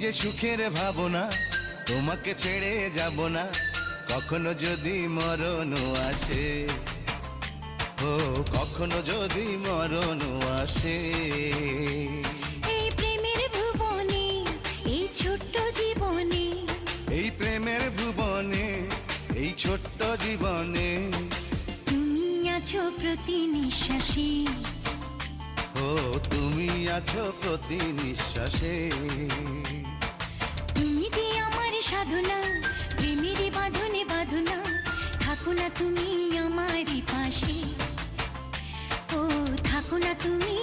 যে সুখের ভাবনা, তোমাকে ছেড়ে যাব না কখনো যদি মরণ আসে। ও কখনো যদি মরণ আসে। এই প্রেমের ভুবনে, এই ছোট্ট জীবনে, এই প্রেমের ভুবনে, এই ছোট্ট জীবনে তুমি আছো প্রতি নিঃশ্বাসে। ও তুমি আছো প্রতি নিঃশ্বাসে। তুমি যে আমার সাধনা, প্রেমের বাঁধনে বাঁধনা, থাকো না তুমি আমারই পাশে। ও থাকো না তুমি